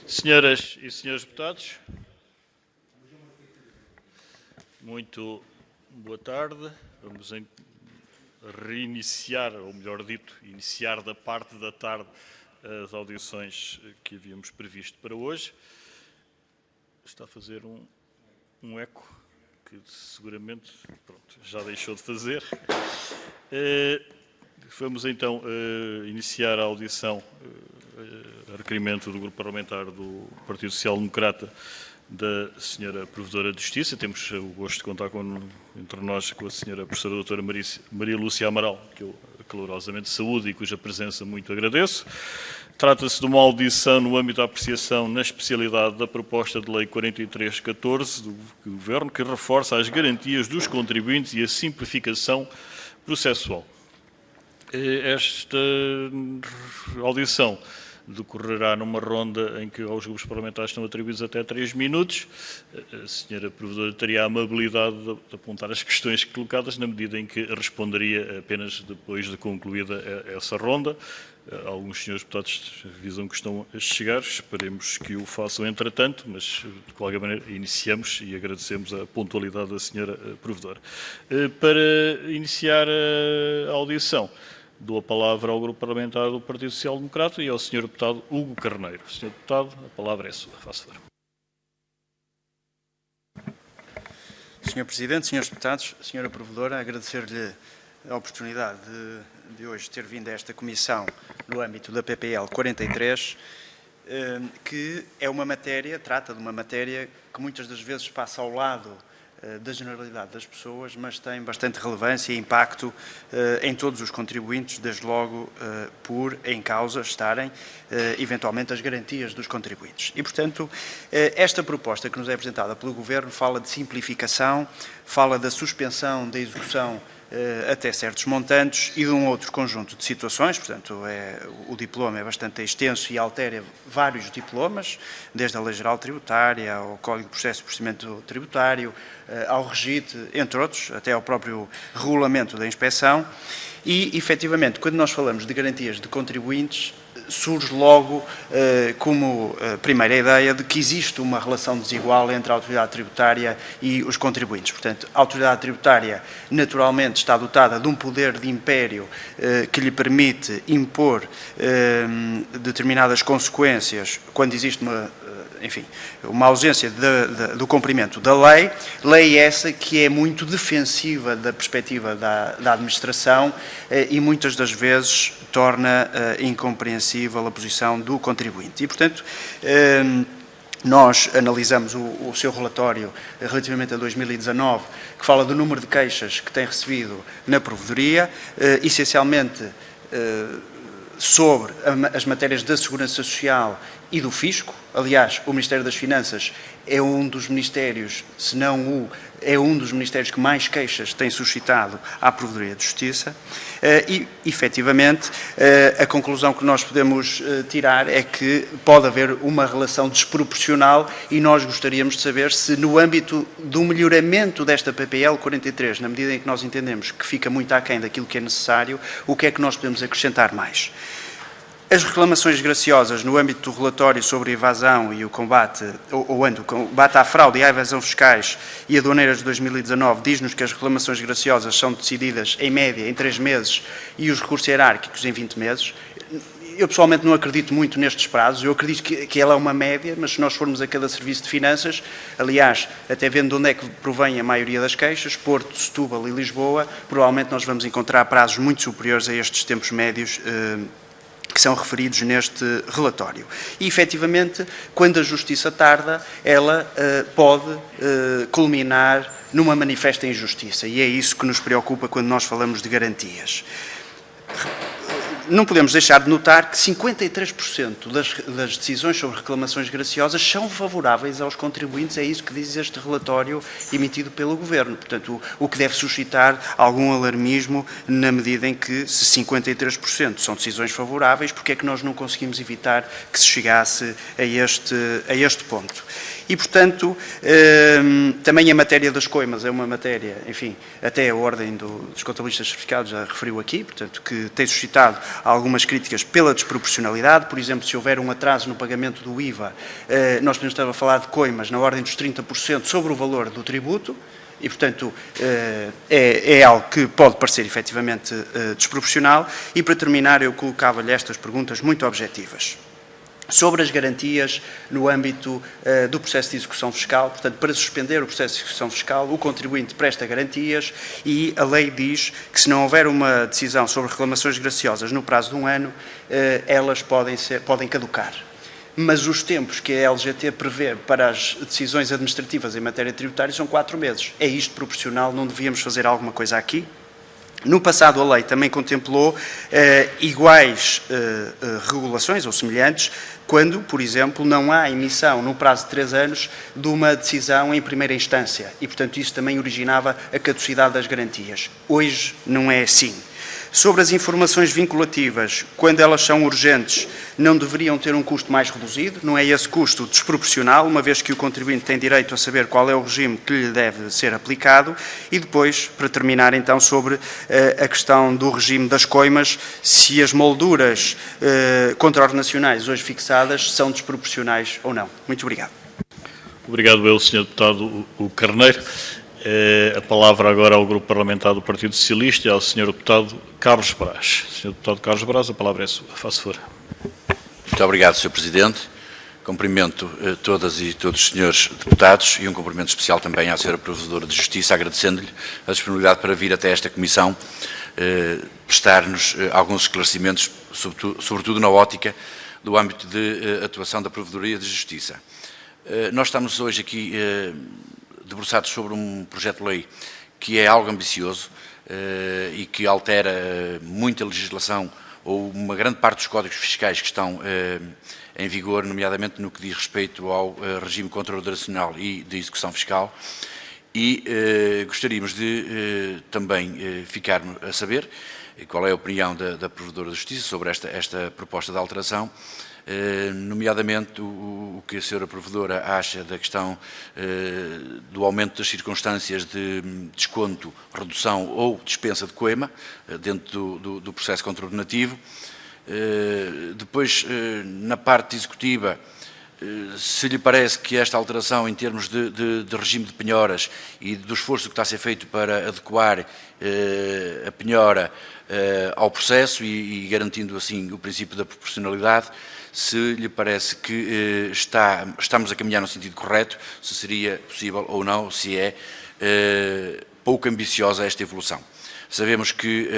Senhoras e senhores deputados, muito boa tarde. Vamos reiniciar, ou melhor dito, iniciar da parte da tarde as audições que havíamos previsto para hoje. Está a fazer um eco que seguramente já deixou de fazer. Vamos então iniciar a audição a requerimento do Grupo Parlamentar do Partido Social Democrata da Sra. Provedora de Justiça. Temos o gosto de contar entre nós com a Sra. Professora Doutora Maria Lúcia Amaral, que eu calorosamente saúdo e cuja presença muito agradeço. Trata-se de uma audição no âmbito da apreciação na especialidade da proposta de lei 4314 do Governo, que reforça as garantias dos contribuintes e a simplificação processual. Esta audição decorrerá numa ronda em que aos grupos parlamentares estão atribuídos até 3 minutos. A senhora Provedora teria a amabilidade de apontar as questões colocadas na medida em que responderia apenas depois de concluída essa ronda. Alguns senhores deputados avisam que estão a chegar, esperemos que o façam entretanto, mas de qualquer maneira iniciamos e agradecemos a pontualidade da senhora Provedora. Para iniciar a audição, dou a palavra ao Grupo Parlamentar do Partido Social Democrata e ao Sr. Deputado Hugo Carneiro. Sr. Deputado, a palavra é sua. Faça favor. Sr. Presidente, Srs. Deputados, Sra. Provedora, agradecer-lhe a oportunidade de hoje ter vindo a esta comissão no âmbito da PPL 43, que é uma matéria, trata de uma matéria que muitas das vezes passa ao lado da generalidade das pessoas, mas tem bastante relevância e impacto em todos os contribuintes, desde logo por em causa estarem eventualmente as garantias dos contribuintes. E, portanto, esta proposta que nos é apresentada pelo Governo fala de simplificação, fala da suspensão da execução até certos montantes e de um outro conjunto de situações. Portanto, o diploma é bastante extenso e altera vários diplomas, desde a Lei Geral Tributária, ao Código de Processo e Procedimento Tributário, ao REGIT, entre outros, até ao próprio Regulamento da Inspeção. E, efetivamente, quando nós falamos de garantias de contribuintes, surge logo como primeira ideia de que existe uma relação desigual entre a autoridade tributária e os contribuintes. Portanto, a autoridade tributária naturalmente está dotada de um poder de império que lhe permite impor determinadas consequências quando existe uma ausência do cumprimento da lei. Lei essa que é muito defensiva da perspectiva da administração e muitas das vezes torna incompreensível a posição do contribuinte. E, portanto, nós analisamos o seu relatório relativamente a 2019, que fala do número de queixas que tem recebido na provedoria, essencialmente sobre as matérias da Segurança Social e do Fisco. Aliás, o Ministério das Finanças é um dos ministérios, se não é um dos ministérios que mais queixas tem suscitado à Provedoria de Justiça e, efetivamente, a conclusão que nós podemos tirar é que pode haver uma relação desproporcional e nós gostaríamos de saber se, no âmbito do melhoramento desta PPL 43, na medida em que nós entendemos que fica muito aquém daquilo que é necessário, o que é que nós podemos acrescentar mais. As reclamações graciosas no âmbito do relatório sobre a evasão e o combate, o combate à fraude e à evasão fiscais e aduaneiras de 2019, diz-nos que as reclamações graciosas são decididas em média em 3 meses e os recursos hierárquicos em 20 meses. Eu pessoalmente não acredito muito nestes prazos, eu acredito que ela é uma média, mas se nós formos a cada serviço de finanças, aliás, até vendo de onde é que provém a maioria das queixas, Porto, Setúbal e Lisboa, provavelmente nós vamos encontrar prazos muito superiores a estes tempos médios que são referidos neste relatório. E, efetivamente, quando a Justiça tarda, ela pode culminar numa manifesta injustiça, e é isso que nos preocupa quando nós falamos de garantias. Não podemos deixar de notar que 53% das decisões sobre reclamações graciosas são favoráveis aos contribuintes, é isso que diz este relatório emitido pelo Governo. Portanto, o que deve suscitar algum alarmismo na medida em que, se 53% são decisões favoráveis, porque é que nós não conseguimos evitar que se chegasse a este ponto. E, portanto, também a matéria das coimas é uma matéria, enfim, até a Ordem dos Contabilistas Certificados já referiu aqui, portanto, que tem suscitado algumas críticas pela desproporcionalidade. Por exemplo, se houver um atraso no pagamento do IVA, nós podemos estar a falar de coimas na ordem dos 30% sobre o valor do tributo, e, portanto, é algo que pode parecer efetivamente desproporcional. E, para terminar, eu colocava-lhe estas perguntas muito objetivas. Sobre as garantias no âmbito do processo de execução fiscal, portanto, para suspender o processo de execução fiscal, o contribuinte presta garantias e a lei diz que, se não houver uma decisão sobre reclamações graciosas no prazo de 1 ano, elas podem caducar. Mas os tempos que a LGT prevê para as decisões administrativas em matéria tributária são 4 meses. É isto proporcional? Não devíamos fazer alguma coisa aqui? No passado, a lei também contemplou iguais regulações ou semelhantes quando, por exemplo, não há emissão no prazo de 3 anos de uma decisão em primeira instância e, portanto, isso também originava a caducidade das garantias. Hoje não é assim. Sobre as informações vinculativas, quando elas são urgentes, não deveriam ter um custo mais reduzido, não é esse custo desproporcional, uma vez que o contribuinte tem direito a saber qual é o regime que lhe deve ser aplicado. E depois, para terminar então, sobre a questão do regime das coimas, se as molduras contraordenacionais hoje fixadas são desproporcionais ou não. Muito obrigado. Obrigado, Sr. Deputado Carneiro. A palavra agora ao Grupo Parlamentar do Partido Socialista e ao Sr. Deputado Carlos Braz. Sr. Deputado Carlos Braz, a palavra é sua. Faça favor. Muito obrigado, Sr. Presidente. Cumprimento todas e todos os senhores deputados e um cumprimento especial também à Sra. Provedora de Justiça, agradecendo-lhe a disponibilidade para vir até esta Comissão prestar-nos alguns esclarecimentos, sobretudo na ótica do âmbito de atuação da Provedoria de Justiça. Nós estamos hoje aqui debruçados sobre um projeto de lei que é algo ambicioso e que altera muita legislação ou uma grande parte dos códigos fiscais que estão em vigor, nomeadamente no que diz respeito ao regime contraordenacional e de execução fiscal. E gostaríamos de também ficar a saber qual é a opinião da Provedora de Justiça sobre esta proposta de alteração, nomeadamente o que a Sra. Provedora acha da questão do aumento das circunstâncias de desconto, redução ou dispensa de coima dentro do processo contraordenativo. Depois, na parte executiva, se lhe parece que esta alteração em termos de regime de penhoras e do esforço que está a ser feito para adequar a penhora ao processo e garantindo assim o princípio da proporcionalidade, se lhe parece que estamos a caminhar no sentido correto, se seria possível ou não, se é pouco ambiciosa esta evolução. Sabemos que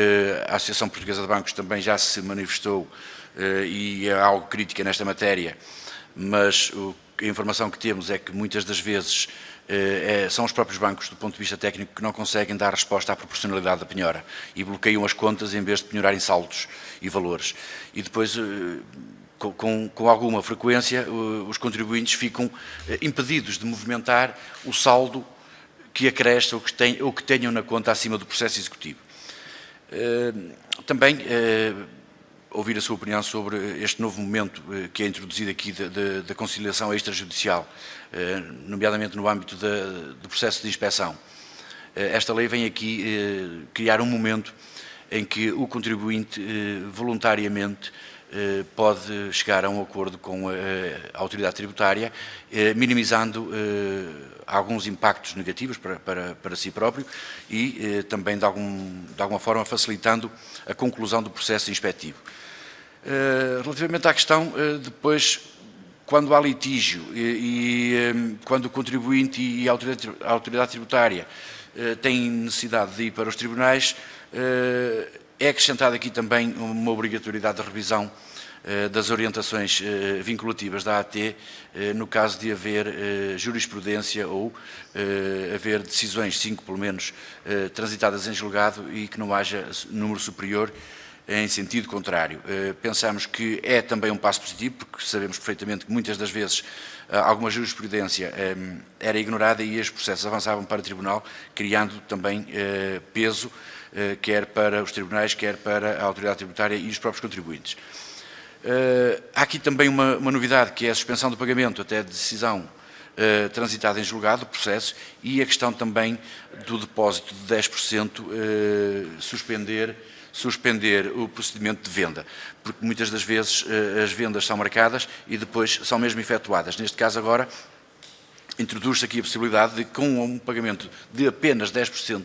a Associação Portuguesa de Bancos também já se manifestou e é algo crítica nesta matéria, mas a informação que temos é que muitas das vezes são os próprios bancos, do ponto de vista técnico, que não conseguem dar resposta à proporcionalidade da penhora e bloqueiam as contas em vez de penhorar em saldos e valores. E depois, com alguma frequência, os contribuintes ficam impedidos de movimentar o saldo que acresce ou que tenham na conta acima do processo executivo. Também ouvir a sua opinião sobre este novo momento que é introduzido aqui da conciliação extrajudicial, nomeadamente no âmbito do processo de inspeção. Esta lei vem aqui criar um momento em que o contribuinte voluntariamente pode chegar a um acordo com a autoridade tributária, minimizando alguns impactos negativos para si próprio e também, de alguma forma, facilitando a conclusão do processo inspectivo. Relativamente à questão, depois, quando há litígio e quando o contribuinte e a autoridade tributária têm necessidade de ir para os tribunais, é acrescentada aqui também uma obrigatoriedade de revisão das orientações vinculativas da AT, no caso de haver jurisprudência ou haver decisões, 5 pelo menos, transitadas em julgado e que não haja número superior em sentido contrário. Pensamos que é também um passo positivo, porque sabemos perfeitamente que muitas das vezes alguma jurisprudência era ignorada e estes processos avançavam para o Tribunal, criando também peso, quer para os tribunais, quer para a autoridade tributária e os próprios contribuintes. Há aqui também uma novidade, que é a suspensão do pagamento até decisão transitada em julgado, processo, e a questão também do depósito de 10% suspender o procedimento de venda, porque muitas das vezes as vendas são marcadas e depois são mesmo efetuadas. Neste caso agora, introduz-se aqui a possibilidade de, com um pagamento de apenas 10%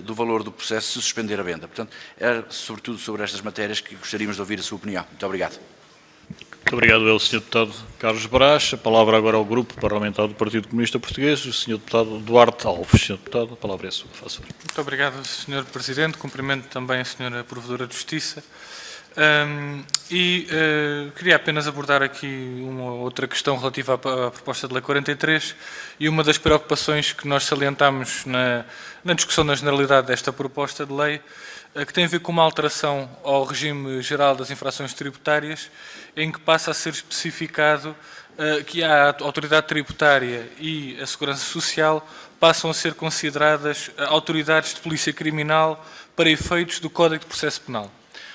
do valor do processo, se suspender a venda. Portanto, é sobretudo sobre estas matérias que gostaríamos de ouvir a sua opinião. Muito obrigado. Muito obrigado, Sr. Deputado Carlos Brás. A palavra agora ao Grupo Parlamentar do Partido Comunista Português, o Sr. Deputado Duarte Alves. Sr. Deputado, a palavra é sua. Faça favor. Muito obrigado, Sr. Presidente. Cumprimento também a Sra. Provedora de Justiça. Queria apenas abordar aqui uma outra questão relativa à proposta de lei 43 e uma das preocupações que nós salientamos na discussão da generalidade desta proposta de lei, que tem a ver com uma alteração ao regime geral das infrações tributárias, em que passa a ser especificado que a autoridade tributária e a segurança social passam a ser consideradas autoridades de polícia criminal para efeitos do Código de Processo Penal.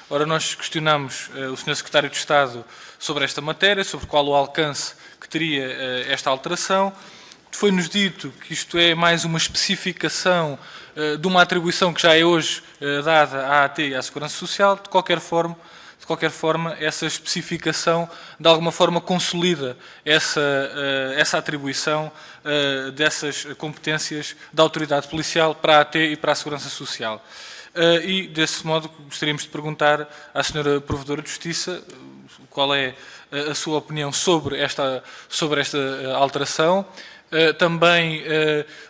Ora, nós questionamos o Sr. Secretário de Estado sobre esta matéria, sobre qual o alcance que teria esta alteração. Foi-nos dito que isto é mais uma especificação de uma atribuição que já é hoje dada à AT e à Segurança Social. De qualquer forma, essa especificação, de alguma forma, consolida essa atribuição dessas competências da autoridade policial para a AT e para a Segurança Social. E, desse modo, gostaríamos de perguntar à Sra. Provedora de Justiça qual é a sua opinião sobre esta alteração. Também,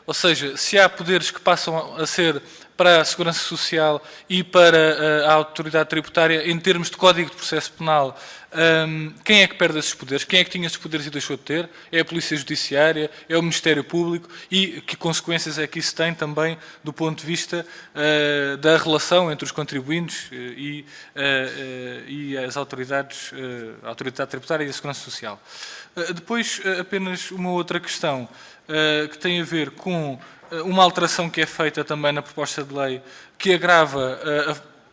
ou seja, se há poderes que passam a ser para a Segurança Social e para a Autoridade Tributária, em termos de Código de Processo Penal, quem é que perde esses poderes? Quem é que tinha esses poderes e deixou de ter? É a Polícia Judiciária? É o Ministério Público? E que consequências é que isso tem também do ponto de vista da relação entre os contribuintes e as autoridades, a Autoridade Tributária e a Segurança Social? Depois, apenas uma outra questão que tem a ver com uma alteração que é feita também na proposta de lei, que agrava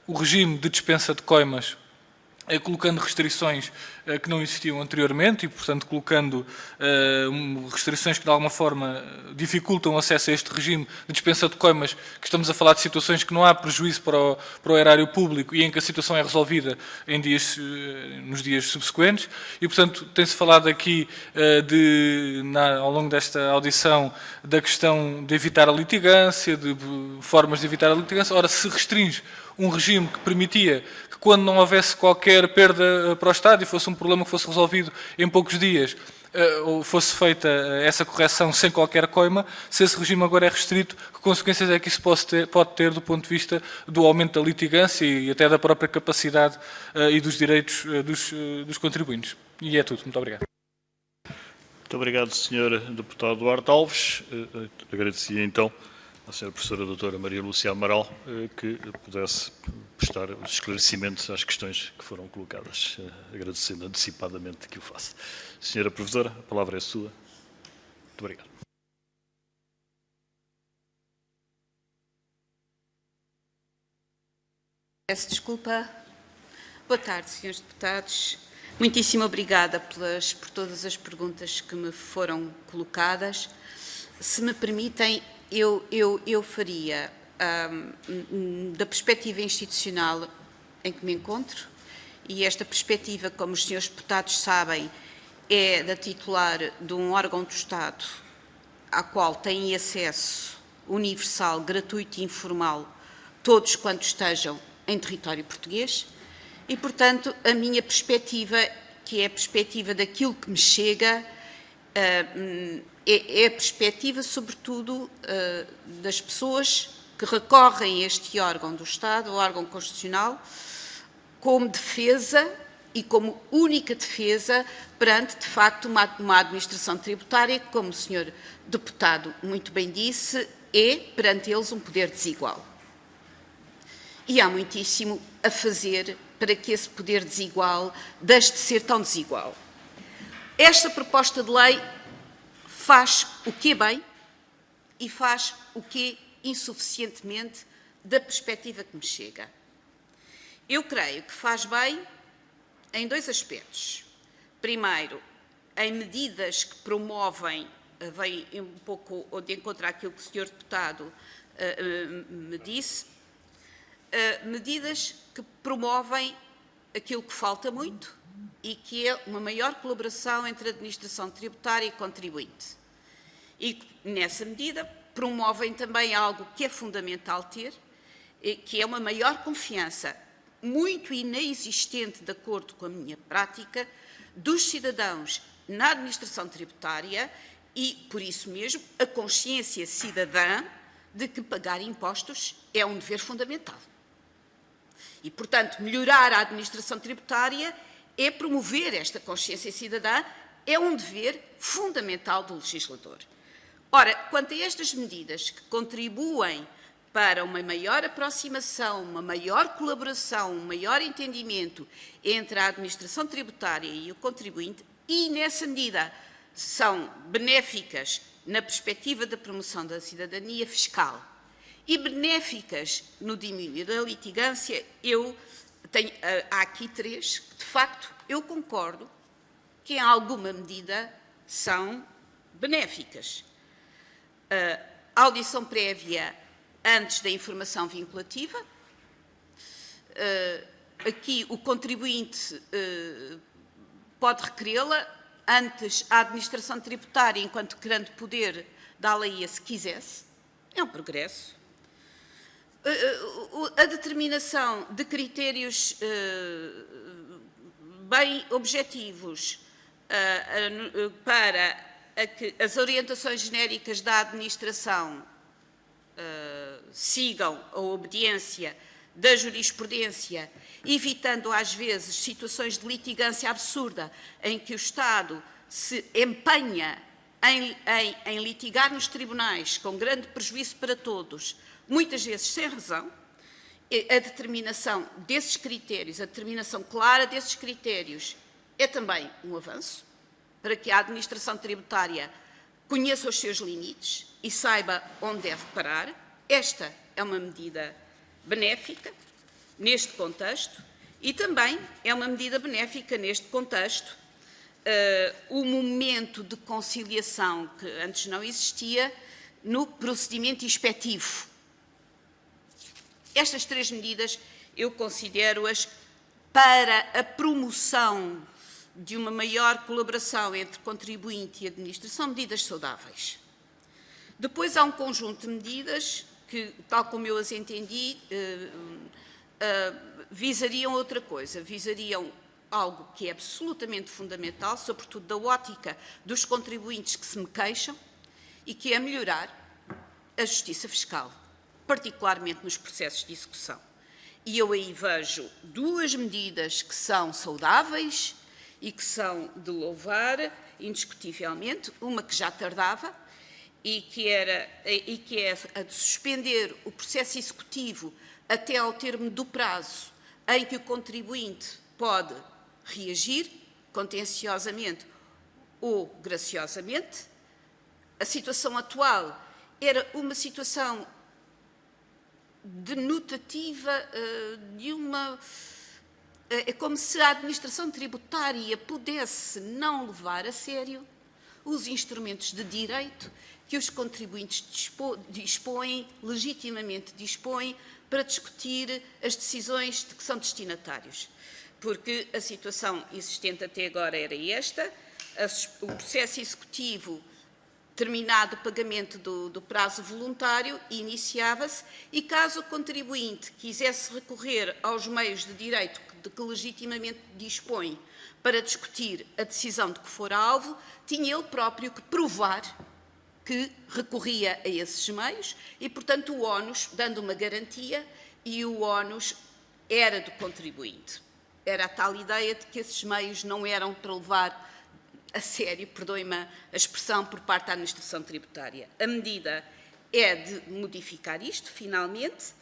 o regime de dispensa de coimas, colocando restrições que não existiam anteriormente e, portanto, colocando restrições que, de alguma forma, dificultam o acesso a este regime de dispensa de coimas, que estamos a falar de situações que não há prejuízo para o erário público e em que a situação é resolvida nos dias subsequentes. E, portanto, tem-se falado aqui, ao longo desta audição, da questão de evitar a litigância, de formas de evitar a litigância. Ora, se restringe um regime que permitia que, quando não houvesse qualquer perda para o Estado e fosse um problema que fosse resolvido em poucos dias, ou fosse feita essa correção sem qualquer coima, se esse regime agora é restrito, que consequências é que isso pode ter do ponto de vista do aumento da litigância e até da própria capacidade e dos direitos dos contribuintes? E é tudo. Muito obrigado. Muito obrigado, Sr. Deputado Duarte Alves. Agradecia, então, à Sra. Professora Doutora Maria Lúcia Amaral que pudesse prestar os esclarecimentos às questões que foram colocadas, agradecendo antecipadamente que o faça. Sra. Provedora, a palavra é sua. Muito obrigado. Peço desculpa. Boa tarde, Srs. Deputados. Muitíssimo obrigada por todas as perguntas que me foram colocadas. Se me permitem, eu faria, da perspectiva institucional em que me encontro, e esta perspectiva, como os senhores deputados sabem, é da titular de um órgão do Estado ao qual têm acesso universal, gratuito e informal todos quantos estejam em território português e, portanto, a minha perspectiva, que é a perspectiva daquilo que me chega, é a perspectiva, sobretudo, das pessoas que recorrem a este órgão do Estado, o órgão constitucional, como defesa e como única defesa perante, de facto, uma administração tributária que, como o Sr. Deputado muito bem disse, é, perante eles, um poder desigual. E há muitíssimo a fazer para que esse poder desigual deixe de ser tão desigual. Esta proposta de lei faz o que é bem e faz o que é insuficientemente da perspectiva que me chega. Eu creio que faz bem em dois aspectos. Primeiro, em medidas que promovem, vem um pouco de encontro àquilo que o Sr. Deputado me disse, medidas que promovem aquilo que falta muito e que é uma maior colaboração entre a administração tributária e contribuinte. E, nessa medida, promovem também algo que é fundamental ter, que é uma maior confiança, muito inexistente, de acordo com a minha prática, dos cidadãos na administração tributária e, por isso mesmo, a consciência cidadã de que pagar impostos é um dever fundamental. E, portanto, melhorar a administração tributária é promover esta consciência cidadã, é um dever fundamental do legislador. Ora, quanto a estas medidas que contribuem para uma maior aproximação, uma maior colaboração, um maior entendimento entre a administração tributária e o contribuinte, e, nessa medida, são benéficas na perspectiva da promoção da cidadania fiscal e benéficas no diminuir da litigância, há aqui 3 que, de facto, eu concordo que, em alguma medida, são benéficas. A audição prévia antes da informação vinculativa. Aqui o contribuinte pode requerê-la antes a administração tributária, enquanto grande poder, dá-la-ia se quisesse. É um progresso. A determinação de critérios bem objetivos para que as orientações genéricas da administração sigam a obediência da jurisprudência, evitando às vezes situações de litigância absurda em que o Estado se empenha em litigar nos tribunais com grande prejuízo para todos, muitas vezes sem razão. A determinação desses critérios, a determinação clara desses critérios é também um avanço para que a administração tributária conheça os seus limites e saiba onde deve parar. Esta é uma medida benéfica neste contexto e também é uma medida benéfica neste contexto o momento de conciliação que antes não existia no procedimento inspectivo. Estas 3 medidas eu considero-as para a promoção de uma maior colaboração entre contribuinte e administração, medidas saudáveis. Depois há um conjunto de medidas que, tal como eu as entendi, visariam outra coisa, visariam algo que é absolutamente fundamental, sobretudo da ótica dos contribuintes que se me queixam, e que é melhorar a justiça fiscal, particularmente nos processos de execução. E eu aí vejo 2 medidas que são saudáveis e que são de louvar, indiscutivelmente, uma que já tardava e que é a de suspender o processo executivo até ao termo do prazo em que o contribuinte pode reagir contenciosamente ou graciosamente. A situação atual era uma situação denotativa de uma... É como se a administração tributária pudesse não levar a sério os instrumentos de direito que os contribuintes legitimamente dispõem para discutir as decisões de que são destinatários. Porque a situação existente até agora era esta: o processo executivo, terminado o pagamento do prazo voluntário, iniciava-se e, caso o contribuinte quisesse recorrer aos meios de direito de que legitimamente dispõe para discutir a decisão de que for alvo, tinha ele próprio que provar que recorria a esses meios e, portanto, o ónus, dando uma garantia, e o ónus era do contribuinte. Era a tal ideia de que esses meios não eram para levar a sério, perdoem-me a expressão, por parte da administração tributária. A medida é de modificar isto, finalmente,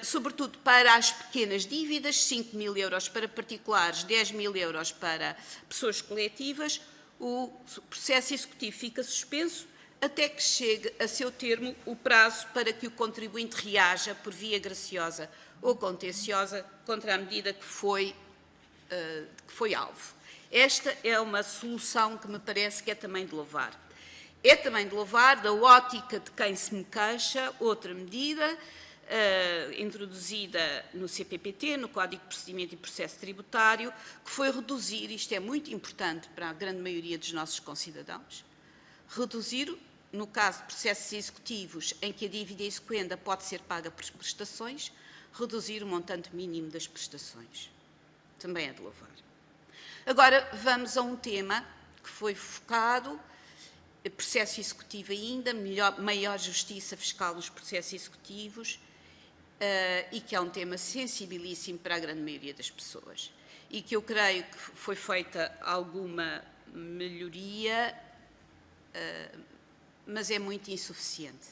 sobretudo para as pequenas dívidas, 5.000 euros para particulares, 10.000 euros para pessoas coletivas. O processo executivo fica suspenso até que chegue a seu termo o prazo para que o contribuinte reaja por via graciosa ou contenciosa contra a medida que foi alvo. Esta é uma solução que me parece que é também de louvar. É também de louvar, da ótica de quem se me queixa, outra medida introduzida no CPPT, no Código de Procedimento e Processo Tributário, que foi reduzir, isto é muito importante para a grande maioria dos nossos concidadãos, reduzir, no caso de processos executivos em que a dívida exequenda pode ser paga por prestações, reduzir o montante mínimo das prestações. Também é de louvar. Agora, vamos a um tema que foi focado, processo executivo ainda, maior justiça fiscal nos processos executivos, e que é um tema sensibilíssimo para a grande maioria das pessoas. E que eu creio que foi feita alguma melhoria, mas é muito insuficiente.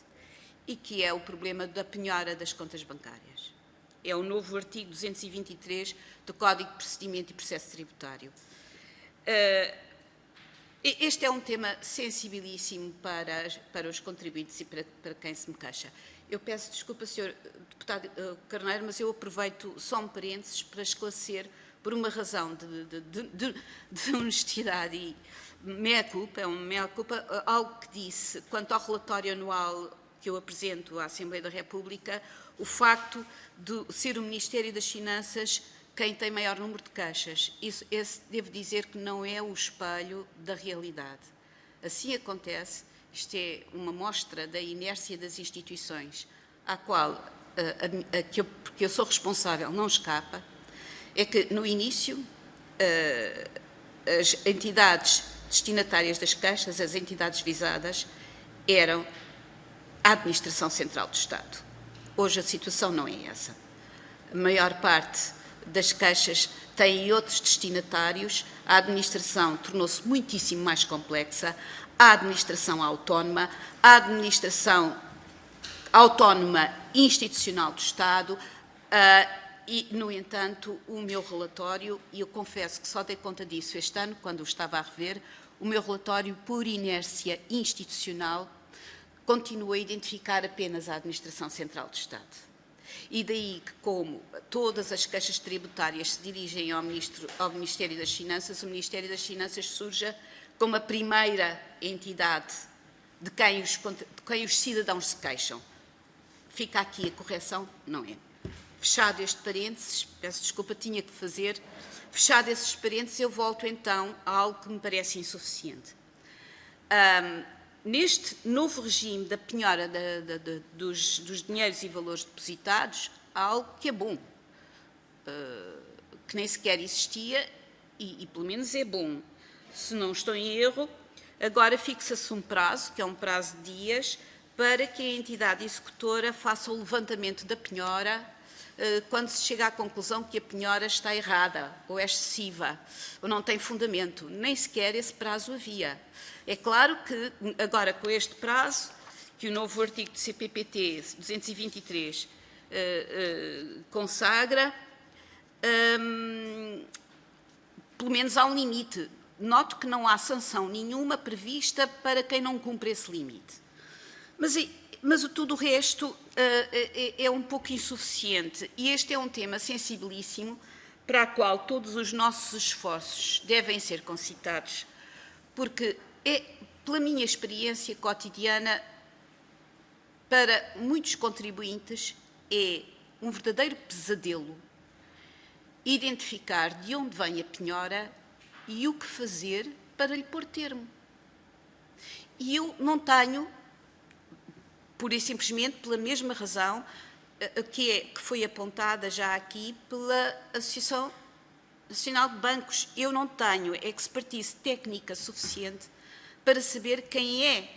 E que é o problema da penhora das contas bancárias. É o novo artigo 223 do Código de Procedimento e Processo Tributário. Este é um tema sensibilíssimo para os contribuintes e para quem se me queixa. Eu peço desculpa, Sr. Deputado Carneiro, mas eu aproveito só um parênteses para esclarecer, por uma razão de honestidade e meia-culpa, é uma meia-culpa, algo que disse quanto ao relatório anual que eu apresento à Assembleia da República, o facto de ser o Ministério das Finanças quem tem maior número de queixas. Esse devo dizer que não é o espelho da realidade. Assim acontece, isto é uma mostra da inércia das instituições, à qual, porque eu sou responsável, não escapa, é que no início as entidades destinatárias das queixas, as entidades visadas, eram a Administração Central do Estado. Hoje a situação não é essa. A maior parte das queixas têm outros destinatários, a administração tornou-se muitíssimo mais complexa, a administração autónoma, a administração autónoma institucional do Estado, e, no entanto, o meu relatório, e eu confesso que só dei conta disso este ano, quando o estava a rever, o meu relatório, por inércia institucional, continua a identificar apenas a Administração Central do Estado. E daí que, como todas as queixas tributárias se dirigem ao Ministério das Finanças, o Ministério das Finanças surja como a primeira entidade de quem os cidadãos se queixam. Fica aqui a correção, não é? Fechado este parênteses, peço desculpa, tinha que fazer. Fechado esses parênteses, eu volto então a algo que me parece insuficiente. Neste novo regime da penhora dos dinheiros e valores depositados, há algo que é bom, que nem sequer existia e pelo menos é bom. Se não estou em erro, agora fixa-se um prazo, que é um prazo de dias, para que a entidade executora faça o levantamento da penhora quando se chega à conclusão que a penhora está errada, ou é excessiva, ou não tem fundamento. Nem sequer esse prazo havia. É claro que, agora com este prazo, que o novo artigo do CPPT 223 consagra, pelo menos há um limite. Noto que não há sanção nenhuma prevista para quem não cumpre esse limite. Mas tudo o resto é um pouco insuficiente. E este é um tema sensibilíssimo para o qual todos os nossos esforços devem ser concitados, porque pela minha experiência cotidiana, para muitos contribuintes é um verdadeiro pesadelo identificar de onde vem a penhora e o que fazer para lhe pôr termo. E eu não tenho, pura e simplesmente pela mesma razão que foi apontada já aqui pela Associação Nacional de Bancos, eu não tenho expertise técnica suficiente para saber quem é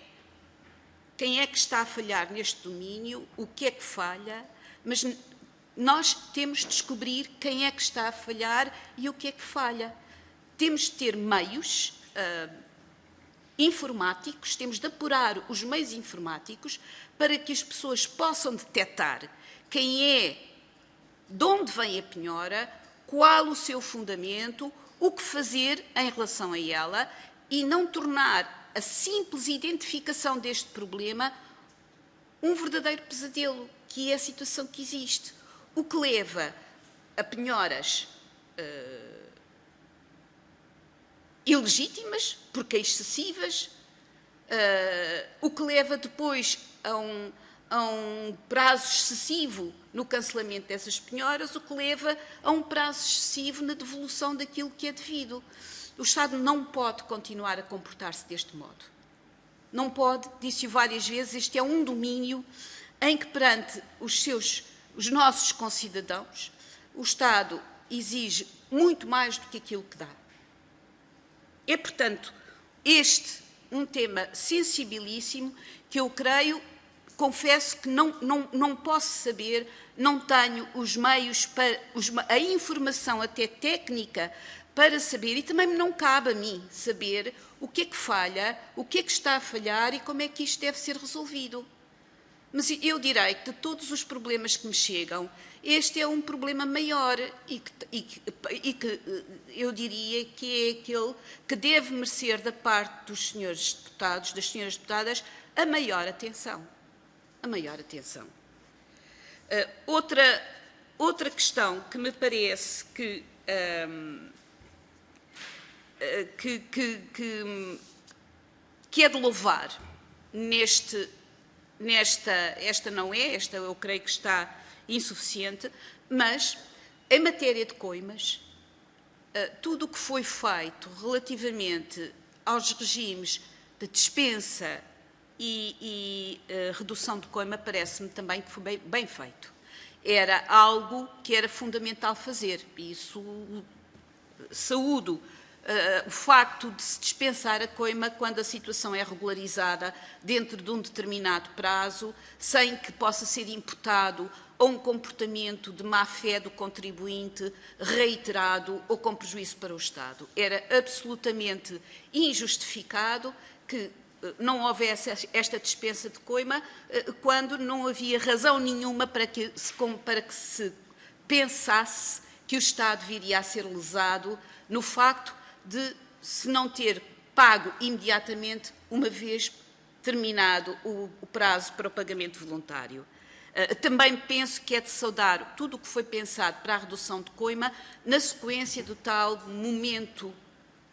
que está a falhar neste domínio, o que é que falha, mas nós temos de descobrir quem é que está a falhar e o que é que falha. Temos de ter meios informáticos, temos de apurar os meios informáticos para que as pessoas possam detectar quem é, de onde vem a penhora, qual o seu fundamento, o que fazer em relação a ela e não tornar a simples identificação deste problema um verdadeiro pesadelo, que é a situação que existe, o que leva a penhoras ilegítimas, porque excessivas, o que leva depois um prazo excessivo no cancelamento dessas penhoras, o que leva a um prazo excessivo na devolução daquilo que é devido. O Estado não pode continuar a comportar-se deste modo. Não pode, disse-o várias vezes, este é um domínio em que perante os nossos concidadãos, o Estado exige muito mais do que aquilo que dá. É, portanto, este um tema sensibilíssimo que eu creio, confesso que não posso saber, não tenho os meios, a informação até técnica para saber, e também não cabe a mim saber o que é que falha, o que é que está a falhar e como é que isto deve ser resolvido. Mas eu direi que de todos os problemas que me chegam, este é um problema maior e que eu diria que é aquele que deve merecer da parte dos senhores deputados, das senhoras deputadas, a maior atenção. A maior atenção. Outra questão que me parece que é de louvar esta não é, esta eu creio que está insuficiente, mas em matéria de coimas, tudo o que foi feito relativamente aos regimes de dispensa e redução de coima parece-me também que foi bem feito. Era algo que era fundamental fazer, e isso saúdo o facto de se dispensar a coima quando a situação é regularizada dentro de um determinado prazo, sem que possa ser imputado a um comportamento de má-fé do contribuinte reiterado ou com prejuízo para o Estado. Era absolutamente injustificado que não houvesse esta dispensa de coima quando não havia razão nenhuma para que se pensasse que o Estado viria a ser lesado no facto de se não ter pago imediatamente, uma vez terminado o prazo para o pagamento voluntário. Também penso que é de saudar tudo o que foi pensado para a redução de coima na sequência do tal momento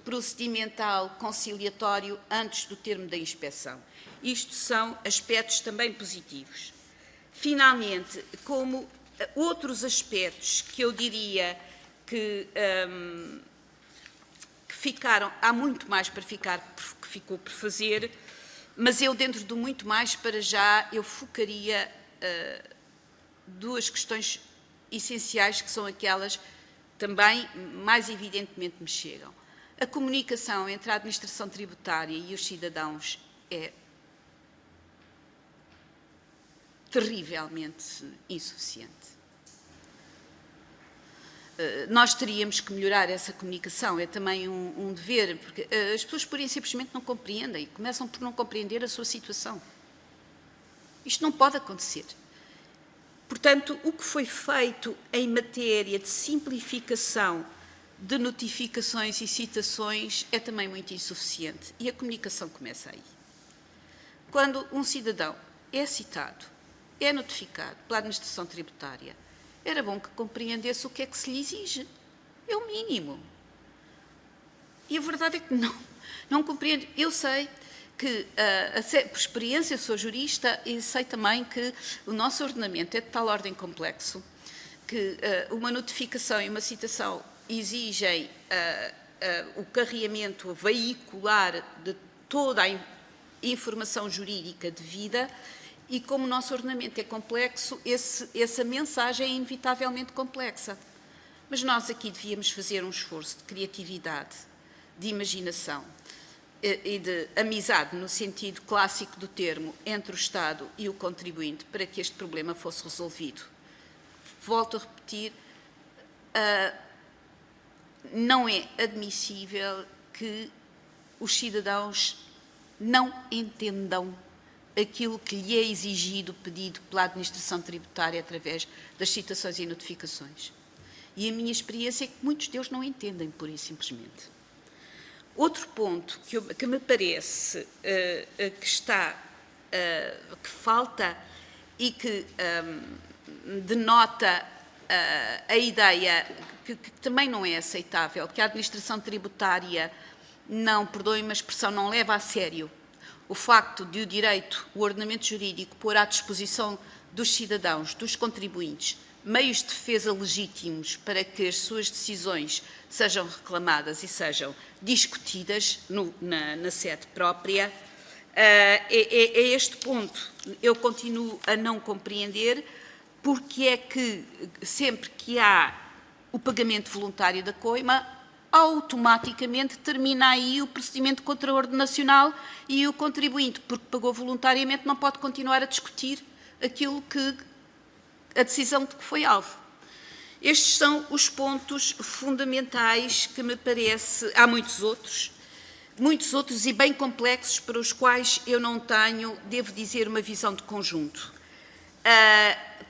procedimental conciliatório antes do termo da inspeção. Isto são aspectos também positivos. Finalmente, como outros aspectos que eu diria que ficaram, há muito mais para ficar, que ficou por fazer, mas eu, dentro do muito mais para já, eu focaria duas questões essenciais, que são aquelas também mais evidentemente me chegam. A comunicação entre a administração tributária e os cidadãos é terrivelmente insuficiente. Nós teríamos que melhorar essa comunicação, é também um dever, porque as pessoas por aí simplesmente não compreendem, começam por não compreender a sua situação. Isto não pode acontecer. Portanto, o que foi feito em matéria de simplificação de notificações e citações é também muito insuficiente. E a comunicação começa aí. Quando um cidadão é citado, é notificado pela administração tributária, era bom que compreendesse o que é que se lhe exige. É o mínimo. E a verdade é que não compreendo. Eu sei que, por experiência, sou jurista e sei também que o nosso ordenamento é de tal ordem complexo que uma notificação e uma citação exigem o carregamento veicular de toda a informação jurídica devida e, como o nosso ordenamento é complexo, essa mensagem é inevitavelmente complexa. Mas nós aqui devíamos fazer um esforço de criatividade, de imaginação e de amizade, no sentido clássico do termo, entre o Estado e o contribuinte, para que este problema fosse resolvido. Volto a repetir, não é admissível que os cidadãos não entendam aquilo que lhe é exigido, pedido pela administração tributária através das citações e notificações. E a minha experiência é que muitos deles não entendem, pura e simplesmente. Outro ponto que me parece que falta e que denota a ideia que também não é aceitável, que a administração tributária, não, perdoem-me a expressão, não leva a sério o facto de o ordenamento jurídico pôr à disposição dos cidadãos, dos contribuintes, meios de defesa legítimos para que as suas decisões sejam reclamadas e sejam discutidas na sede própria, é este ponto. Eu continuo a não compreender porque é que sempre que há o pagamento voluntário da coima, automaticamente termina aí o procedimento contra a ordem nacional e o contribuinte, porque pagou voluntariamente, não pode continuar a discutir aquilo que a decisão de que foi alvo. Estes são os pontos fundamentais que me parece. Há muitos outros e bem complexos para os quais eu não tenho, devo dizer, uma visão de conjunto.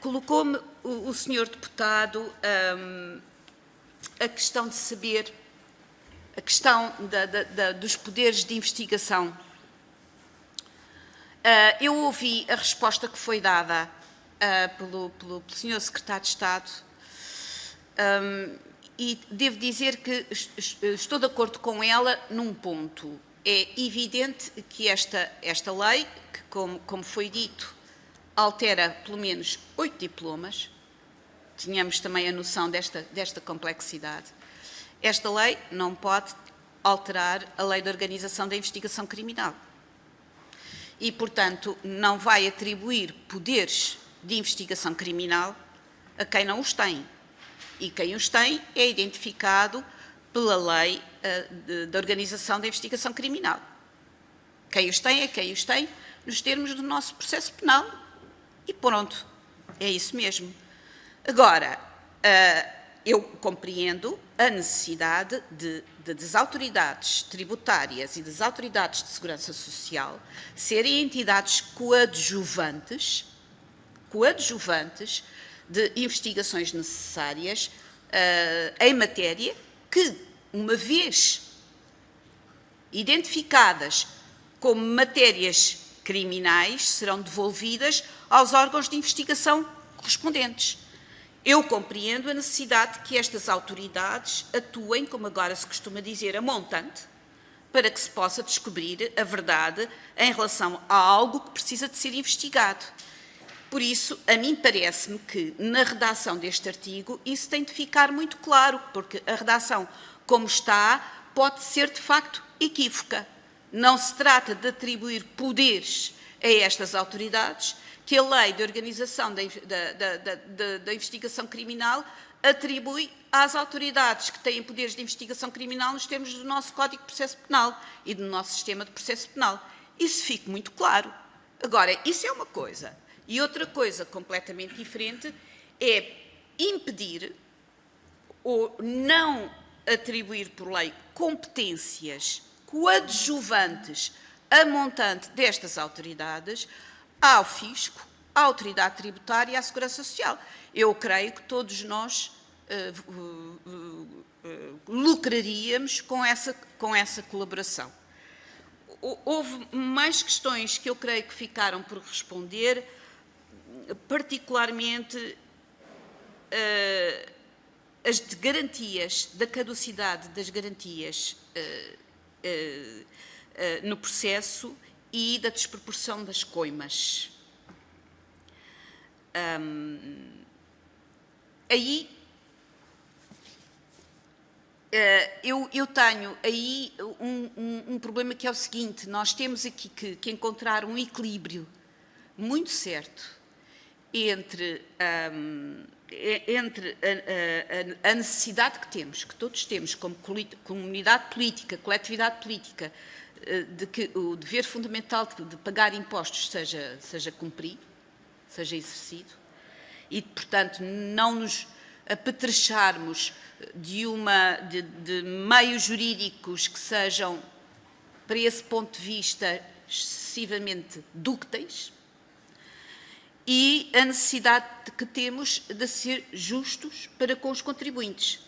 Colocou-me o senhor deputado a questão de saber, a questão dos poderes de investigação. Eu ouvi a resposta que foi dada pelo senhor secretário de Estado e devo dizer que estou de acordo com ela num ponto. É evidente que esta lei, que como foi dito, altera pelo menos 8 diplomas, tínhamos também a noção desta complexidade. Esta lei não pode alterar a lei de organização da investigação criminal e, portanto, não vai atribuir poderes de investigação criminal a quem não os tem. E quem os tem é identificado pela lei da organização da investigação criminal. Quem os tem é quem os tem nos termos do nosso processo penal. E pronto, é isso mesmo. Agora, eu compreendo a necessidade das autoridades tributárias e das autoridades de segurança social serem entidades coadjuvantes de investigações necessárias em matéria que, uma vez identificadas como matérias criminais, serão devolvidas aos órgãos de investigação correspondentes. Eu compreendo a necessidade de que estas autoridades atuem, como agora se costuma dizer, a montante, para que se possa descobrir a verdade em relação a algo que precisa de ser investigado. Por isso, a mim parece-me que, na redação deste artigo, isso tem de ficar muito claro, porque a redação, como está, pode ser, de facto, equívoca. Não se trata de atribuir poderes a estas autoridades que a lei de organização da investigação criminal atribui às autoridades que têm poderes de investigação criminal nos termos do nosso Código de Processo Penal e do nosso sistema de processo penal. Isso fica muito claro. Agora, isso é uma coisa. E outra coisa completamente diferente é impedir ou não atribuir por lei competências coadjuvantes a montante destas autoridades ao Fisco, à Autoridade Tributária e à Segurança Social. Eu creio que todos nós lucraríamos com essa colaboração. Houve mais questões que eu creio que ficaram por responder, particularmente as de garantias, da caducidade das garantias no processo e da desproporção das coimas. Aí eu tenho aí um problema que é o seguinte: nós temos aqui que encontrar um equilíbrio muito certo entre a necessidade que todos temos como comunidade política, coletividade política, de que o dever fundamental de pagar impostos seja cumprido, seja exercido, e, portanto, não nos apetrecharmos de meios jurídicos que sejam, para esse ponto de vista, excessivamente dúcteis, e a necessidade que temos de ser justos para com os contribuintes.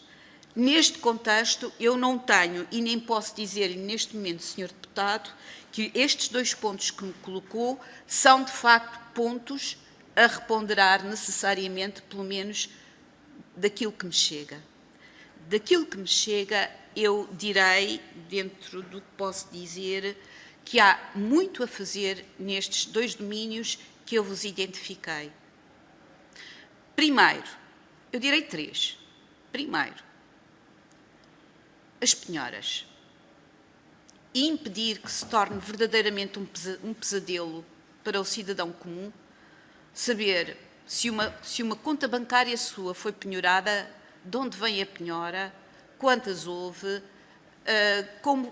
Neste contexto, eu não tenho e nem posso dizer neste momento, Sr. Deputado, que estes dois pontos que me colocou são, de facto, pontos a reponderar necessariamente, pelo menos, daquilo que me chega. Daquilo que me chega, eu direi, dentro do que posso dizer, que há muito a fazer nestes dois domínios que eu vos identifiquei. Primeiro, eu direi três. Primeiro, as penhoras. E impedir que se torne verdadeiramente um pesadelo para o cidadão comum saber se uma conta bancária sua foi penhorada, de onde vem a penhora, quantas houve,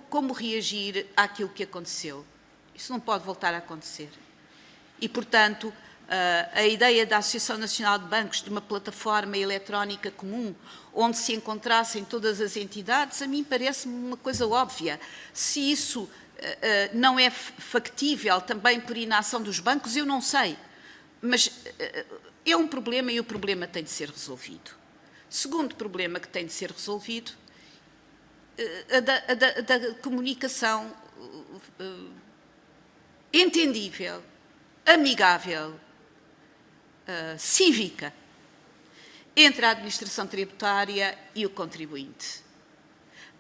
como reagir àquilo que aconteceu. Isso não pode voltar a acontecer. E, portanto, a ideia da Associação Nacional de Bancos, de uma plataforma eletrónica comum, onde se encontrassem todas as entidades, a mim parece-me uma coisa óbvia. Se isso não é factível também por inação dos bancos, eu não sei. Mas é um problema e o problema tem de ser resolvido. Segundo problema que tem de ser resolvido, a da comunicação entendível, amigável, cívica, entre a administração tributária e o contribuinte.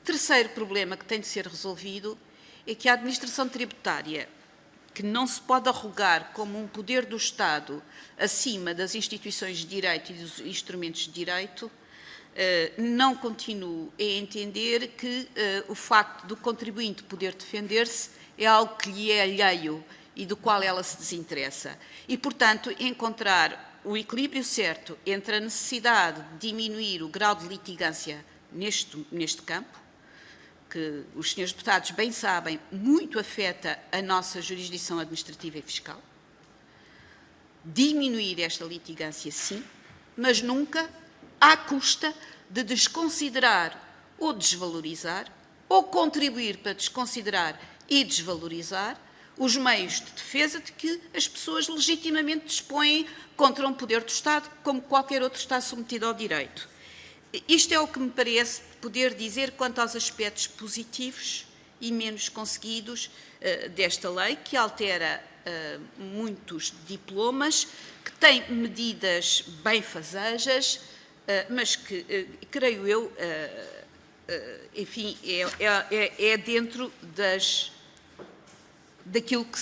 Terceiro problema que tem de ser resolvido é que a administração tributária, que não se pode arrogar como um poder do Estado acima das instituições de direito e dos instrumentos de direito, não continue a entender que o facto do contribuinte poder defender-se é algo que lhe é alheio e do qual ela se desinteressa. E, portanto, encontrar o equilíbrio certo entre a necessidade de diminuir o grau de litigância neste campo, que os senhores deputados bem sabem, muito afeta a nossa jurisdição administrativa e fiscal. Diminuir esta litigância, sim, mas nunca à custa de desconsiderar ou desvalorizar, ou contribuir para desconsiderar e desvalorizar os meios de defesa de que as pessoas legitimamente dispõem contra um poder do Estado, como qualquer outro está submetido ao direito. Isto é o que me parece poder dizer quanto aos aspectos positivos e menos conseguidos desta lei, que altera muitos diplomas, que tem medidas benfazejas, mas que, creio eu, enfim, é dentro daquilo que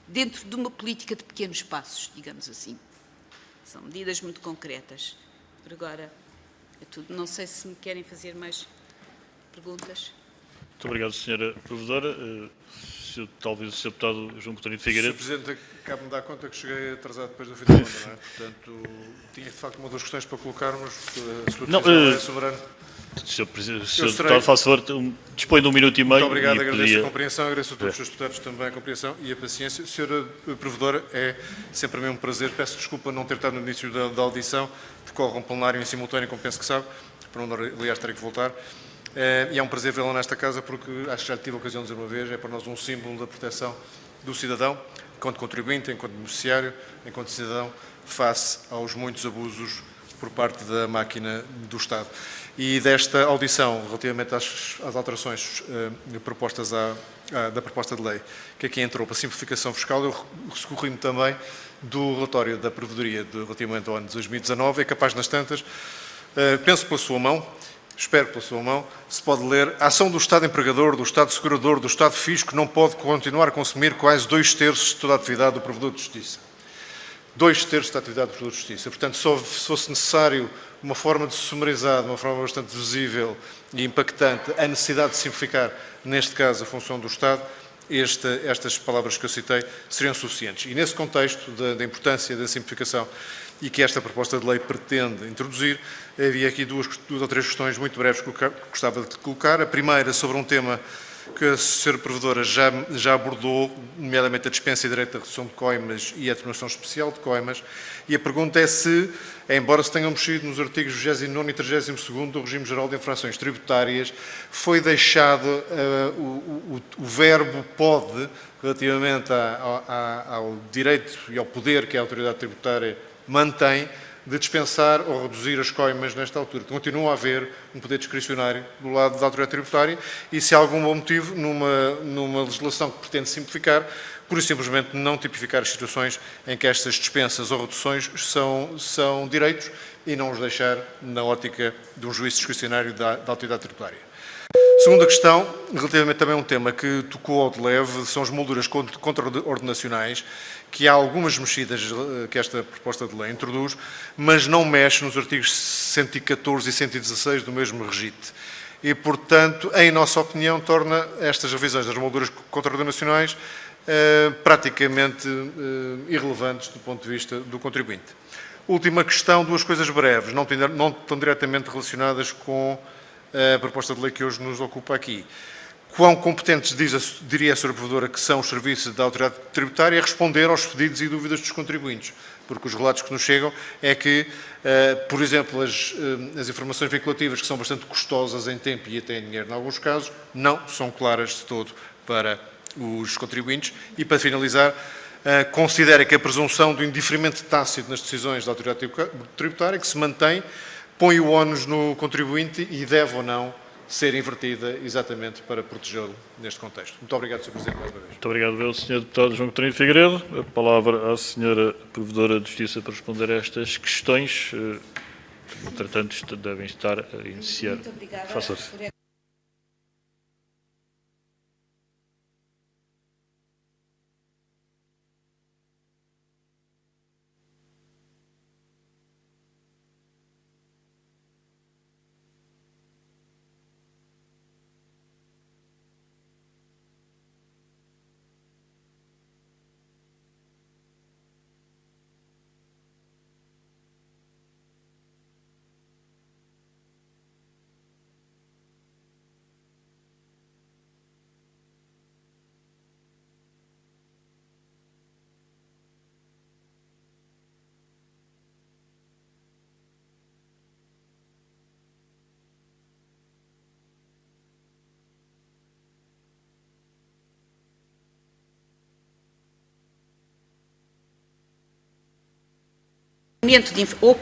dentro de uma política de pequenos passos, digamos assim. São medidas muito concretas. Por agora, é tudo. Não sei se me querem fazer mais perguntas. Muito obrigado, Sra. Provedora. Talvez o Sr. Deputado João Coutinho de Figueiredo. Sr. Presidente, acabo de me dar conta que cheguei atrasado depois do fim da ronda, não é? Portanto, tinha de facto uma ou duas questões para colocarmos, a sua decisão é soberana. Sr. Deputado, faço favor, dispõe de 1 minuto e meio. Muito obrigado, agradeço a compreensão, agradeço a todos os seus deputados também a compreensão e a paciência. Sra. Provedora, é sempre a mim um prazer. Peço desculpa não ter estado no início da audição, decorre um plenário em simultâneo, como penso que sabe, para onde, aliás, terei que voltar. E é um prazer vê-la nesta casa, porque acho que já tive a ocasião de dizer uma vez, é para nós um símbolo da proteção do cidadão, enquanto contribuinte, enquanto beneficiário, enquanto cidadão, face aos muitos abusos por parte da máquina do Estado. E desta audição, relativamente às alterações propostas da proposta de lei que aqui entrou para a simplificação fiscal, eu recorri-me também do relatório da Provedoria relativamente ao ano de 2019, é capaz nas tantas, penso pela sua mão, espero pela sua mão, se pode ler: a ação do Estado empregador, do Estado segurador, do Estado fisco não pode continuar a consumir quase 2/3 de toda a atividade do provedor de justiça. 2/3 da atividade do provedor de justiça. Portanto, se fosse necessário uma forma de sumarizar, de uma forma bastante visível e impactante, a necessidade de simplificar, neste caso, a função do Estado, estas palavras que eu citei seriam suficientes. E nesse contexto da importância da simplificação e que esta proposta de lei pretende introduzir, havia aqui duas ou três questões muito breves que gostava de colocar. A primeira sobre um tema que a Sra. Provedora já abordou, nomeadamente a dispensa e direito da redução de coimas e a atenuação especial de coimas, e a pergunta é se, embora se tenham mexido nos artigos 29º e 32º do Regime Geral de Infrações Tributárias, foi deixado o verbo pode, relativamente ao direito e ao poder que a autoridade tributária mantém, de dispensar ou reduzir as coimas nesta altura. Continua a haver um poder discricionário do lado da autoridade tributária e, se há algum bom motivo, numa legislação que pretende simplificar, por isso simplesmente não tipificar as situações em que estas dispensas ou reduções são direitos e não os deixar na ótica de um juízo discricionário da autoridade tributária. Segunda questão, relativamente também a um tema que tocou ao de leve, são as molduras contraordenacionais, que há algumas mexidas que esta proposta de lei introduz, mas não mexe nos artigos 114 e 116 do mesmo regite. E, portanto, em nossa opinião, torna estas revisões das molduras contraordenacionais praticamente irrelevantes do ponto de vista do contribuinte. Última questão, duas coisas breves, não tão diretamente relacionadas com a proposta de lei que hoje nos ocupa aqui. Quão competentes diria a Sra. Provedora que são os serviços da Autoridade Tributária a responder aos pedidos e dúvidas dos contribuintes? Porque os relatos que nos chegam é que, por exemplo, as informações vinculativas, que são bastante custosas em tempo e até em dinheiro, em alguns casos, não são claras de todo para os contribuintes. E, para finalizar, considera que a presunção do indeferimento tácito nas decisões da Autoridade Tributária, que se mantém, põe o ónus no contribuinte e deve ou não ser invertida exatamente para protegê-lo neste contexto. Muito obrigado, Sr. Presidente, mais uma vez. Muito obrigado, Sr. Deputado João Coutinho Figueiredo. A palavra à Sra. Provedora de Justiça para responder a estas questões. Entretanto, devem estar a iniciar. Muito obrigada. Faça-se.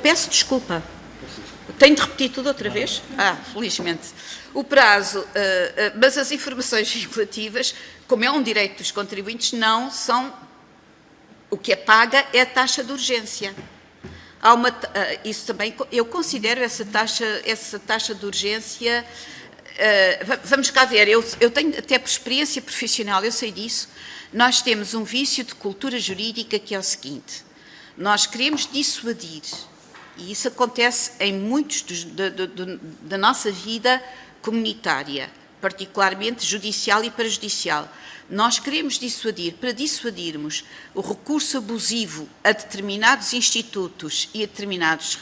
Peço desculpa. Tenho de repetir tudo outra vez? Felizmente. O prazo, mas as informações vinculativas, como é um direito dos contribuintes, não são... O que é paga é a taxa de urgência. Isso também, eu considero essa taxa de urgência... vamos cá ver, eu tenho até por experiência profissional, eu sei disso, nós temos um vício de cultura jurídica que é o seguinte: nós queremos dissuadir, e isso acontece em muitos da nossa vida comunitária, particularmente judicial e parajudicial. Nós queremos dissuadir, para dissuadirmos o recurso abusivo a determinados institutos e a determinados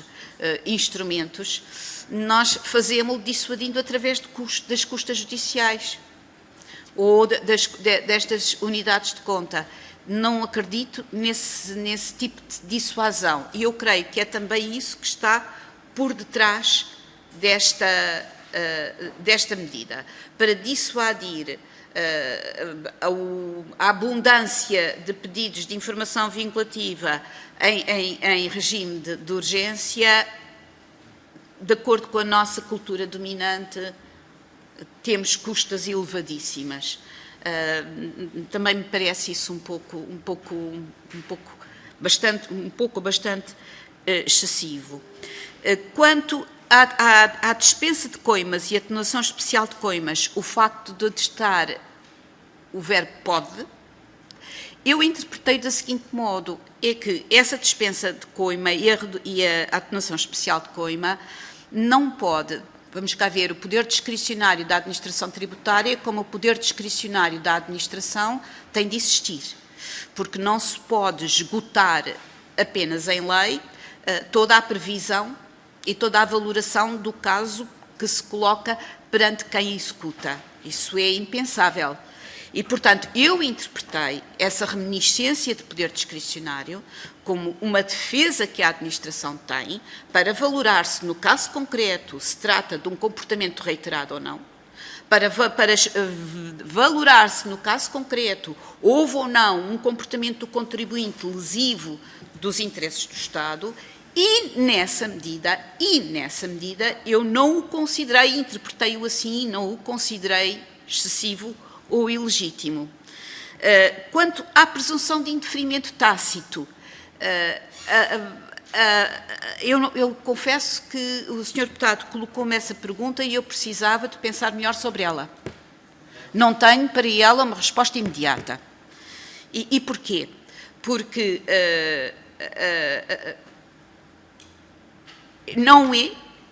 instrumentos, nós fazemos-lo dissuadindo através das custas judiciais ou destas unidades de conta. Não acredito nesse tipo de dissuasão. E eu creio que é também isso que está por detrás desta medida. Para dissuadir a abundância de pedidos de informação vinculativa em regime de urgência, de acordo com a nossa cultura dominante, temos custas elevadíssimas. Também me parece isso bastante excessivo. Quanto à dispensa de coimas e atenuação especial de coimas, o facto de estar o verbo pode, eu interpretei da seguinte modo: é que essa dispensa de coima e a atenuação especial de coima não pode... Vamos cá ver, o poder discricionário da administração tributária, como o poder discricionário da administração, tem de existir, porque não se pode esgotar apenas em lei toda a previsão e toda a valoração do caso que se coloca perante quem executa. Isso é impensável. E, portanto, eu interpretei essa reminiscência de poder discricionário como uma defesa que a administração tem para valorar se, no caso concreto, se trata de um comportamento reiterado ou não, para valorar se, no caso concreto, houve ou não um comportamento do contribuinte lesivo dos interesses do Estado, e nessa medida, eu não o considerei, interpretei-o assim, não o considerei excessivo ou ilegítimo. Quanto à presunção de indeferimento tácito, Eu confesso que o Sr. Deputado colocou-me essa pergunta e eu precisava de pensar melhor sobre ela. Não tenho para ela uma resposta imediata. E porquê? Porque não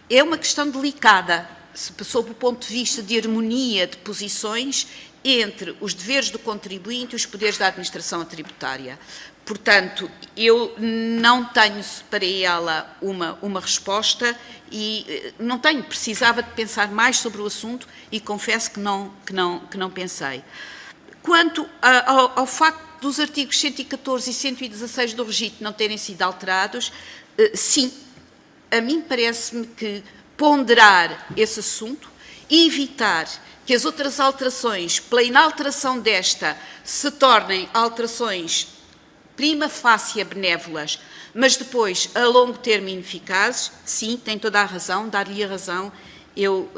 é uma questão delicada, sob o ponto de vista de harmonia de posições entre os deveres do contribuinte e os poderes da administração tributária. Portanto, eu não tenho para ela uma resposta e não tenho, precisava de pensar mais sobre o assunto e confesso que não pensei. Quanto ao facto dos artigos 114 e 116 do registro não terem sido alterados, sim, a mim parece-me que ponderar esse assunto e evitar que as outras alterações, pela inalteração desta, se tornem alterações prima facie benévolas, mas depois a longo termo ineficazes, sim, tem toda a razão, dar-lhe a razão, eu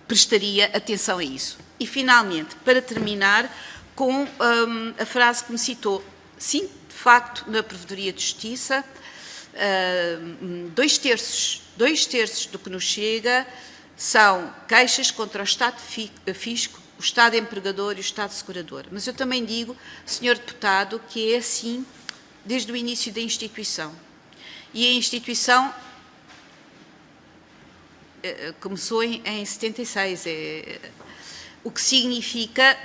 prestaria atenção a isso. E, finalmente, para terminar, com a frase que me citou. Sim, de facto, na Provedoria de Justiça, 2/3 do que nos chega são queixas contra o Estado fisco, o Estado empregador e o Estado segurador. Mas eu também digo, Sr. Deputado, que é assim desde o início da instituição. E a instituição começou em 76. O que significa,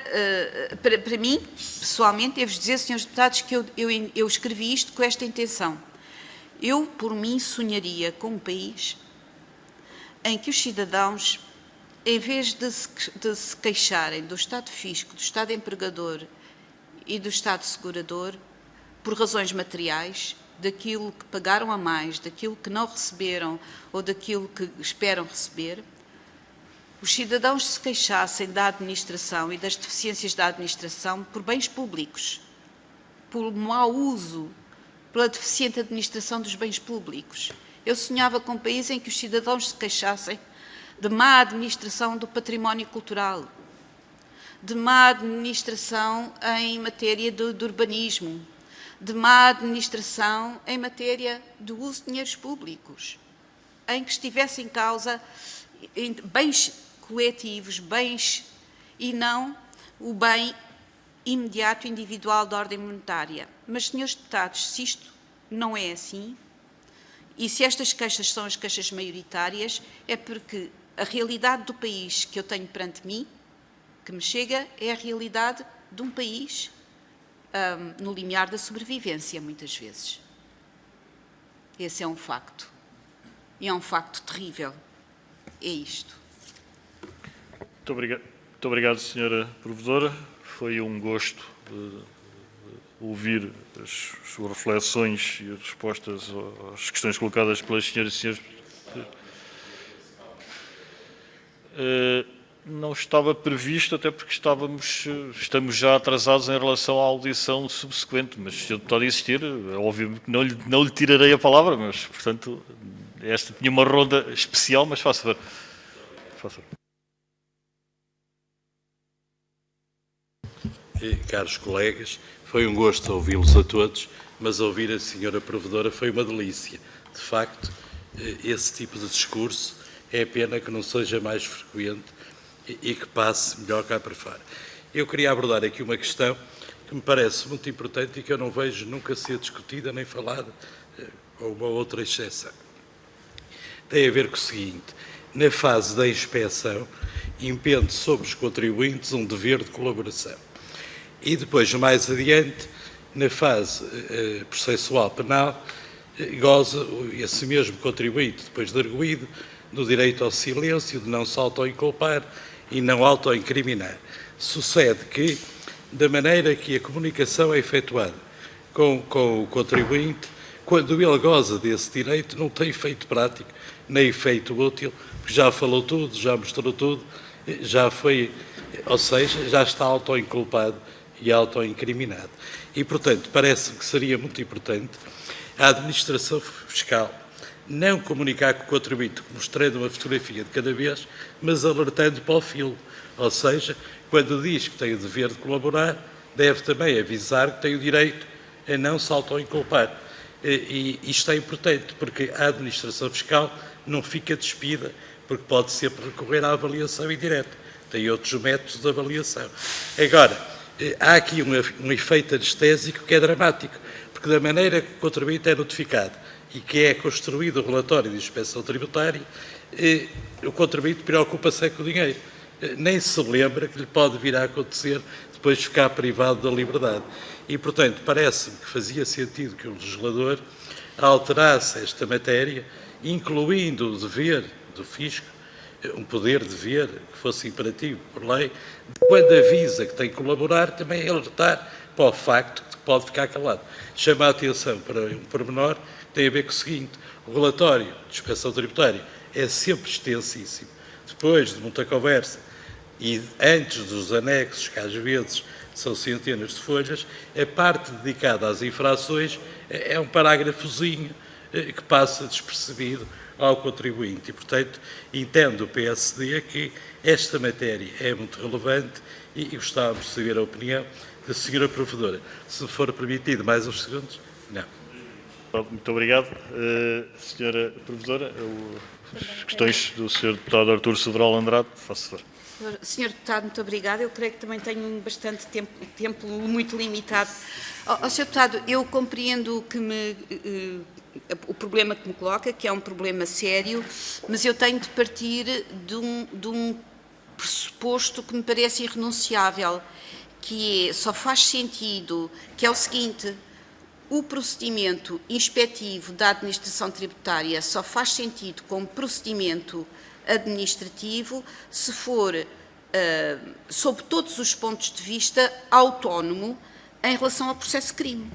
para mim, pessoalmente, devo dizer, Srs. Deputados, que eu escrevi isto com esta intenção. Eu, por mim, sonharia com um país em que os cidadãos, em vez de se queixarem do Estado fisco, do Estado empregador e do Estado segurador, por razões materiais, daquilo que pagaram a mais, daquilo que não receberam ou daquilo que esperam receber, os cidadãos se queixassem da administração e das deficiências da administração por bens públicos, por mau uso, pela deficiente administração dos bens públicos. Eu sonhava com um país em que os cidadãos se queixassem de má administração do património cultural, de má administração em matéria de urbanismo, de má administração em matéria do uso de dinheiros públicos, em que estivesse em causa bens coletivos, bens e não o bem imediato individual da ordem monetária. Mas, senhores deputados, se isto não é assim, e se estas queixas são as queixas maioritárias, é porque a realidade do país que eu tenho perante mim, que me chega, é a realidade de um país no limiar da sobrevivência, muitas vezes. Esse é um facto. E é um facto terrível. É isto. Muito obrigado, Sra. Provedora. Foi um gosto ouvir as suas reflexões e as respostas às questões colocadas pelas senhoras e senhores. Não estava previsto, até porque estamos já atrasados em relação à audição subsequente, mas se o deputado insistir, obviamente não lhe tirarei a palavra, mas, portanto, esta tinha uma ronda especial, mas faça favor. Caros colegas, foi um gosto ouvi-los a todos, mas ouvir a senhora Provedora foi uma delícia. De facto, esse tipo de discurso é pena que não seja mais frequente e que passe melhor cá para fora. Eu queria abordar aqui uma questão que me parece muito importante e que eu não vejo nunca ser discutida nem falada com uma outra exceção. Tem a ver com o seguinte: na fase da inspeção, impende sobre os contribuintes um dever de colaboração. E depois, mais adiante, na fase processual penal, goza esse mesmo contribuinte, depois de arguido, do direito ao silêncio, de não se auto-inculpar e não auto-incriminar. Sucede que, da maneira que a comunicação é efetuada com o contribuinte, quando ele goza desse direito, não tem efeito prático, nem efeito útil, porque já falou tudo, já mostrou tudo, já foi, ou seja, já está auto-inculpado e auto-incriminado. E, portanto, parece-me que seria muito importante a administração fiscal não comunicar com o contribuinte mostrando uma fotografia de cada vez, mas alertando para o filme. Ou seja, quando diz que tem o dever de colaborar, deve também avisar que tem o direito a não se auto-inculpar. E isto é importante, porque a administração fiscal não fica despida, porque pode sempre recorrer à avaliação indireta. Tem outros métodos de avaliação. Agora, há aqui um efeito anestésico que é dramático, porque da maneira que o contribuinte é notificado e que é construído o relatório de inspeção tributária, o contribuinte preocupa-se com o dinheiro. Nem se lembra que lhe pode vir a acontecer depois de ficar privado da liberdade. E, portanto, parece-me que fazia sentido que o legislador alterasse esta matéria, incluindo o dever do fisco, um poder de dever que fosse imperativo por lei, de quando avisa que tem que colaborar, também alertar para o facto de que pode ficar calado. Chama a atenção para um pormenor que tem a ver com o seguinte: o relatório de inspeção tributária é sempre extensíssimo. Depois de muita conversa e antes dos anexos, que às vezes são centenas de folhas, a parte dedicada às infrações é um parágrafozinho que passa despercebido ao contribuinte. E, portanto, entendo o PSD que esta matéria é muito relevante e gostávamos de saber a opinião da senhora provedora. Se me for permitido mais uns segundos. Não. Muito obrigado. Senhora provedora, as questões do Sr. Deputado Artur Sobral Andrade, faço favor. Senhor Deputado, muito obrigada. Eu creio que também tenho bastante tempo muito limitado. Senhor Deputado, eu compreendo o problema que me coloca, que é um problema sério, mas eu tenho de partir de um pressuposto que me parece irrenunciável, que só faz sentido, que é o seguinte: o procedimento inspectivo da administração tributária só faz sentido como procedimento administrativo se for, sob todos os pontos de vista, autónomo em relação ao processo crime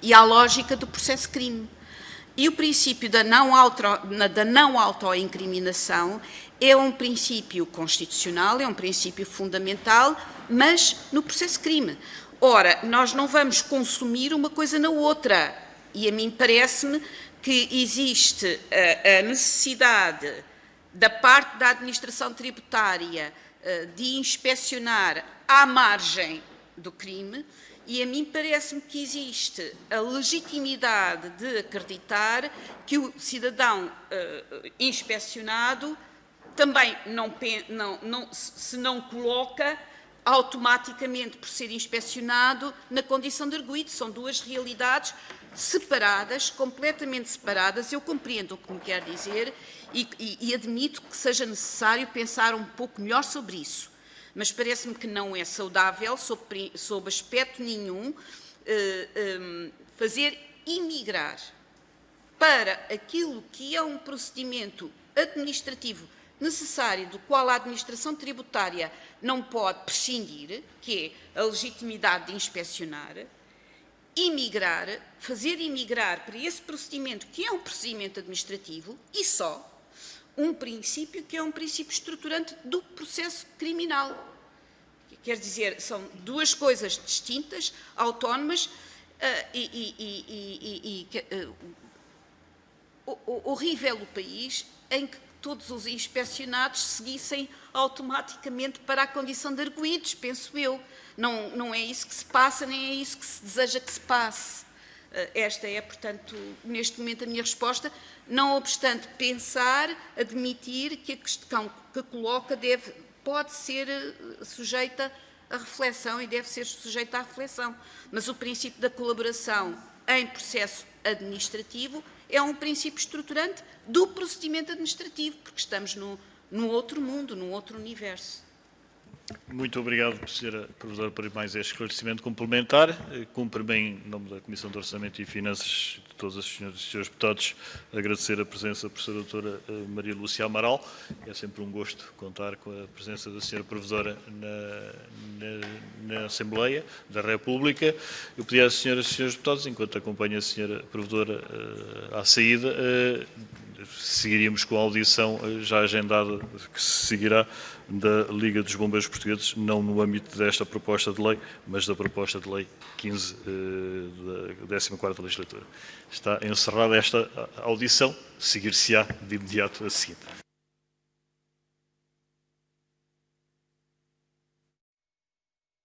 e à lógica do processo crime. E o princípio da não autoincriminação é um princípio constitucional, é um princípio fundamental, mas no processo crime. Ora, nós não vamos consumir uma coisa na outra, e a mim parece-me que existe a necessidade da parte da administração tributária de inspecionar à margem do crime, e a mim parece-me que existe a legitimidade de acreditar que o cidadão inspecionado também se não coloca automaticamente, por ser inspecionado, na condição de arguido. São duas realidades separadas, completamente separadas. Eu compreendo o que me quer dizer e admito que seja necessário pensar um pouco melhor sobre isso. Mas parece-me que não é saudável, sob aspecto nenhum, fazer imigrar para aquilo que é um procedimento administrativo necessário, do qual a administração tributária não pode prescindir, que é a legitimidade de inspecionar, fazer imigrar para esse procedimento, que é um procedimento administrativo, e só um princípio que é um princípio estruturante do processo criminal. Quer dizer, são duas coisas distintas, autónomas, horrível o país em que todos os inspecionados seguissem automaticamente para a condição de arguidos, penso eu. Não é isso que se passa, nem é isso que se deseja que se passe. Esta é, portanto, neste momento a minha resposta, não obstante pensar, admitir que a questão que coloca pode ser sujeita à reflexão e deve ser sujeita à reflexão. Mas o princípio da colaboração em processo administrativo é um princípio estruturante do procedimento administrativo, porque estamos num outro mundo, num outro universo. Muito obrigado, Sra. Provedora, por mais este esclarecimento complementar. Cumpre bem, em nome da Comissão de Orçamento e Finanças, de todas as senhoras e senhores deputados, agradecer a presença da professora doutora Maria Lúcia Amaral. É sempre um gosto contar com a presença da Sra. Provedora na Assembleia da República. Eu pedi às senhoras e senhores deputados, enquanto acompanho a Sra. Provedora à saída, seguiríamos com a audição já agendada, que se seguirá, da Liga dos Bombeiros Portugueses, não no âmbito desta proposta de lei, mas da proposta de lei 15 da 14ª legislatura. Está encerrada esta audição, seguir-se-á de imediato a seguinte.